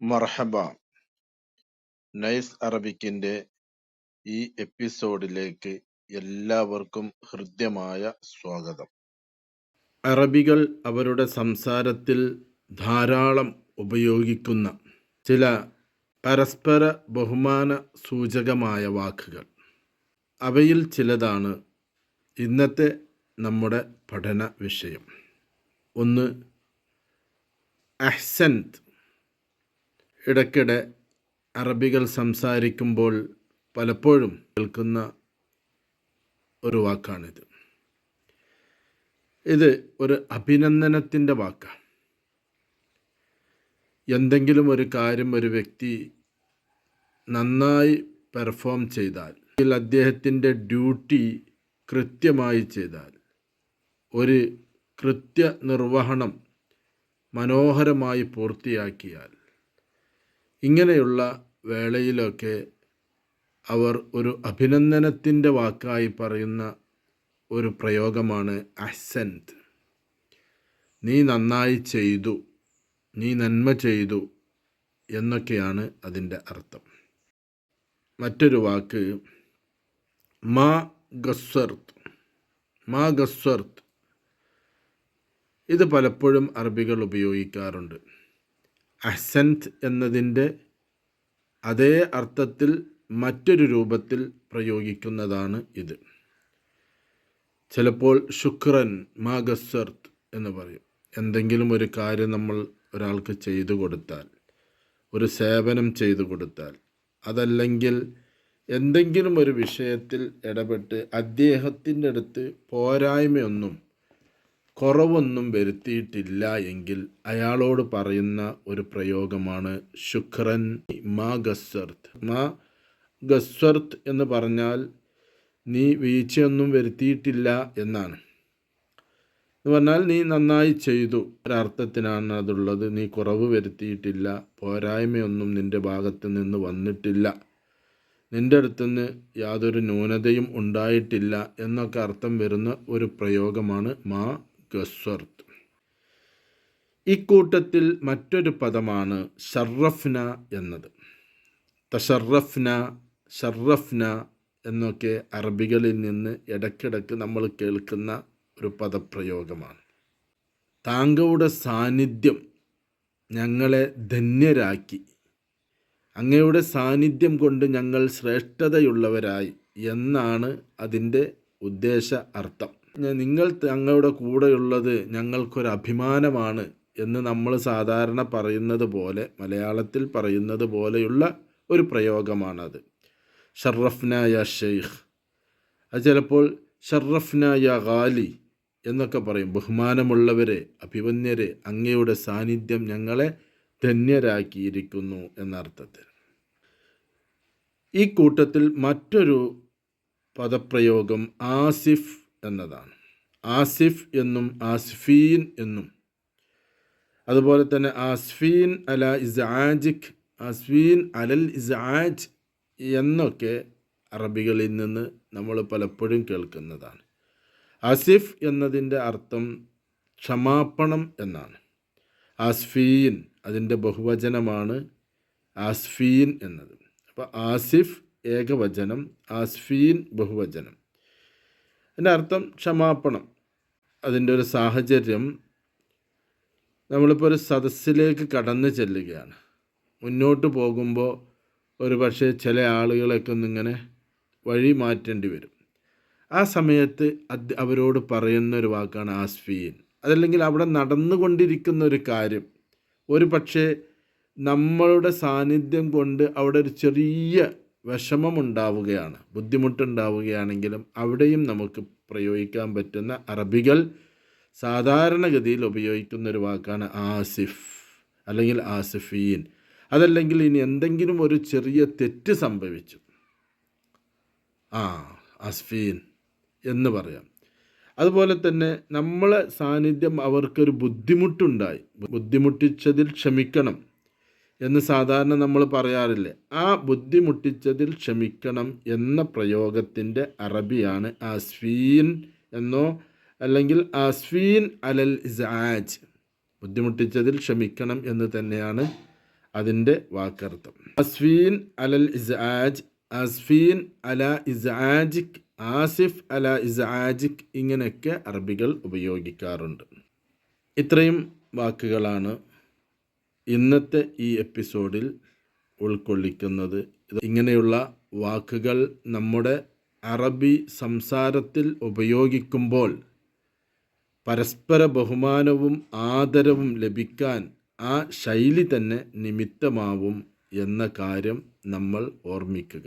മർഹബ. നൈസ് അറബിക്കിന്റെ ഈ എപ്പിസോഡിലേക്ക് എല്ലാവർക്കും ഹൃദ്യമായ സ്വാഗതം. അറബികൾ അവരുടെ സംസാരത്തിൽ ധാരാളം ഉപയോഗിക്കുന്ന ചില പരസ്പര ബഹുമാന സൂചകമായ വാക്കുകൾ, അവയിൽ ചിലതാണ് ഇന്നത്തെ നമ്മുടെ പഠന വിഷയം. ഒന്ന്, അഹ്സൻത്. ഇടയ്ക്കിടെ അറബികൾ സംസാരിക്കുമ്പോൾ പലപ്പോഴും കേൾക്കുന്ന ഒരു വാക്കാണിത്. ഇത് ഒരു അഭിനന്ദനത്തിൻ്റെ വാക്കാണ്. എന്തെങ്കിലും ഒരു കാര്യം ഒരു വ്യക്തി നന്നായി പെർഫോം ചെയ്താൽ, അദ്ദേഹത്തിൻ്റെ ഡ്യൂട്ടി കൃത്യമായി ചെയ്താൽ, ഒരു കൃത്യനിർവഹണം മനോഹരമായി പൂർത്തിയാക്കിയാൽ, ഇങ്ങനെയുള്ള വേളയിലൊക്കെ അവർ ഒരു അഭിനന്ദനത്തിൻ്റെ വാക്കായി പറയുന്ന ഒരു പ്രയോഗമാണ് അഹ്സൻത്. നീ നന്നായി ചെയ്തു, നീ നന്മ ചെയ്തു എന്നൊക്കെയാണ് അതിൻ്റെ അർത്ഥം. മറ്റൊരു വാക്ക് മാ ഗസ്സർത്ത്. മാ ഗസ്സർത്ത്, ഇത് പലപ്പോഴും അറബികൾ ഉപയോഗിക്കാറുണ്ട്. അഹ്സൻത് എന്നതിൻ്റെ അതേ അർത്ഥത്തിൽ മറ്റൊരു രൂപത്തിൽ പ്രയോഗിക്കുന്നതാണ് ഇത്. ചിലപ്പോൾ ശുക്രൻ മാ ഗസ്സർത്ത് എന്ന് പറയും. എന്തെങ്കിലും ഒരു കാര്യം നമ്മൾ ഒരാൾക്ക് ചെയ്തു കൊടുത്താൽ, ഒരു സേവനം ചെയ്തു കൊടുത്താൽ, അതല്ലെങ്കിൽ എന്തെങ്കിലും ഒരു വിഷയത്തിൽ ഇടപെട്ട് അദ്ദേഹത്തിൻ്റെ അടുത്ത് പോരായ്മയൊന്നും കുറവൊന്നും വരുത്തിയിട്ടില്ല എങ്കിൽ അയാളോട് പറയുന്ന ഒരു പ്രയോഗമാണ് ശുക്രൻ മാ ഗസ്സർത്ത്. മാ ഗസ്സർത്ത് എന്ന് പറഞ്ഞാൽ നീ വീഴ്ചയൊന്നും വരുത്തിയിട്ടില്ല എന്നാണ്. എന്ന് പറഞ്ഞാൽ നീ നന്നായി ചെയ്തു ഒരർത്ഥത്തിനാണ് അതുള്ളത്. നീ കുറവ് വരുത്തിയിട്ടില്ല, പോരായ്മയൊന്നും നിൻ്റെ ഭാഗത്ത് നിന്ന് വന്നിട്ടില്ല, നിൻ്റെ അടുത്തുനിന്ന് യാതൊരു ന്യൂനതയും ഉണ്ടായിട്ടില്ല എന്നൊക്കെ അർത്ഥം വരുന്ന ഒരു പ്രയോഗമാണ് മാ ഗസ്സർത്ത്. ഇക്കൂട്ടത്തിൽ മറ്റൊരു പദമാണ് ഷറഫ്ന എന്നത്. തഷറഫ്ന, ഷറഫ്ന എന്നൊക്കെ അറബികളിൽ നിന്ന് ഇടയ്ക്കിടയ്ക്ക് നമ്മൾ കേൾക്കുന്ന ഒരു പദപ്രയോഗമാണ്. താങ്കളുടെ സാന്നിധ്യം ഞങ്ങളെ ധന്യരാക്കി, അങ്ങയുടെ സാന്നിധ്യം കൊണ്ട് ഞങ്ങൾ ശ്രേഷ്ഠതയുള്ളവരായി എന്നാണ് അതിൻ്റെ ഉദ്ദേശ അർത്ഥം. നിങ്ങൾ ഞങ്ങളുടെ കൂടെയുള്ളത് ഞങ്ങൾക്കൊരഭിമാനമാണ് എന്ന് നമ്മൾ സാധാരണ പറയുന്നത് പോലെ, മലയാളത്തിൽ പറയുന്നത് പോലെയുള്ള ഒരു പ്രയോഗമാണത്. ഷറഫ്ന യാ ഷെയ്ഖ്, അത് ചിലപ്പോൾ ഷറഫ്ന യാ ഗാലി എന്നൊക്കെ പറയും. ബഹുമാനമുള്ളവരെ, അഭിമന്യരെ, അങ്ങയുടെ സാന്നിധ്യം ഞങ്ങളെ ധന്യരാക്കിയിരിക്കുന്നു എന്നർത്ഥത്തിൽ. ഈ കൂട്ടത്തിൽ മറ്റൊരു പദപ്രയോഗം ആസിഫ് എന്നതാണ്. ആസിഫ് എന്നും ആസ്ഫീൻ എന്നും, അതുപോലെ തന്നെ ആസ്ഫീൻ അല ഇസ്ആജിക്, ആസ്ഫീൻ അലൽ ഇസ്ആജ് എന്നൊക്കെ അറബികളിൽ നിന്ന് നമ്മൾ പലപ്പോഴും കേൾക്കുന്നതാണ്. ആസിഫ് എന്നതിൻ്റെ അർത്ഥം ക്ഷമാപണം എന്നാണ്. ആസ്ഫീൻ അതിൻ്റെ ബഹുവചനമാണ് ആസ്ഫീൻ എന്നത്. അപ്പോൾ ആസിഫ് ഏകവചനം, ആസ്ഫീൻ ബഹുവചനം. അതിൻ്റെ അർത്ഥം ക്ഷമാപണം. അതിൻ്റെ ഒരു സാഹചര്യം, നമ്മളിപ്പോൾ ഒരു സദസ്സിലേക്ക് കടന്നു ചെല്ലുകയാണ്. മുന്നോട്ട് പോകുമ്പോൾ ഒരു പക്ഷേ ചില ആളുകളൊക്കെ ഒന്നിങ്ങനെ വഴി മാറ്റേണ്ടി വരും. ആ സമയത്ത് അവരോട് പറയുന്ന ഒരു വാക്കാണ് ആസ്ഫീൻ. അതല്ലെങ്കിൽ അവിടെ നടന്നുകൊണ്ടിരിക്കുന്ന ഒരു കാര്യം, ഒരു പക്ഷേ നമ്മളുടെ സാന്നിധ്യം കൊണ്ട് അവിടെ ഒരു ചെറിയ വിഷമമുണ്ടാവുകയാണ്, ബുദ്ധിമുട്ടുണ്ടാവുകയാണെങ്കിലും അവിടെയും നമുക്ക് പ്രയോഗിക്കാൻ പറ്റുന്ന അറബികൾ സാധാരണഗതിയിൽ ഉപയോഗിക്കുന്ന ഒരു വാക്കാണ് ആസിഫ് അല്ലെങ്കിൽ ആസിഫീൻ. അതല്ലെങ്കിൽ ഇനി എന്തെങ്കിലും ഒരു ചെറിയ തെറ്റ് സംഭവിച്ചു, ആസ്ഫീൻ എന്ന് പറയാം. അതുപോലെ തന്നെ നമ്മളെ സാന്നിധ്യം അവർക്കൊരു ബുദ്ധിമുട്ടുണ്ടായി, ബുദ്ധിമുട്ടിച്ചതിൽ ക്ഷമിക്കണം എന്ന് സാധാരണ നമ്മൾ പറയാറില്ലേ. ആ ബുദ്ധിമുട്ടിച്ചതിൽ ക്ഷമിക്കണം എന്ന പ്രയോഗത്തിൻ്റെ അറബിയാണ് ആസ്ഫീൻ എന്നോ അല്ലെങ്കിൽ ആസ്ഫീൻ അലൽ ഇസ്ആജ്. ബുദ്ധിമുട്ടിച്ചതിൽ ക്ഷമിക്കണം എന്ന് തന്നെയാണ് അതിൻ്റെ വാക്കർത്ഥം. അസ്ഫീൻ അലൽ ഇസ്ആജ്, അസ്ഫീൻ അല ഇസ്ആജിക്, ആസിഫ് അല ഇസ്ആജിക്, ഇങ്ങനെയൊക്കെ അറബികൾ ഉപയോഗിക്കാറുണ്ട്. ഇത്രയും വാക്കുകളാണ് ഇന്നത്തെ ഈ എപ്പിസോഡിൽ ഉൾക്കൊള്ളിക്കുന്നത്. ഇങ്ങനെയുള്ള വാക്കുകൾ നമ്മുടെ അറബി സംസാരത്തിൽ ഉപയോഗിക്കുമ്പോൾ പരസ്പര ബഹുമാനവും ആദരവും ലഭിക്കാൻ ആ ശൈലി തന്നെ നിമിത്തമാവും എന്ന കാര്യം നമ്മൾ ഓർമ്മിക്കുക.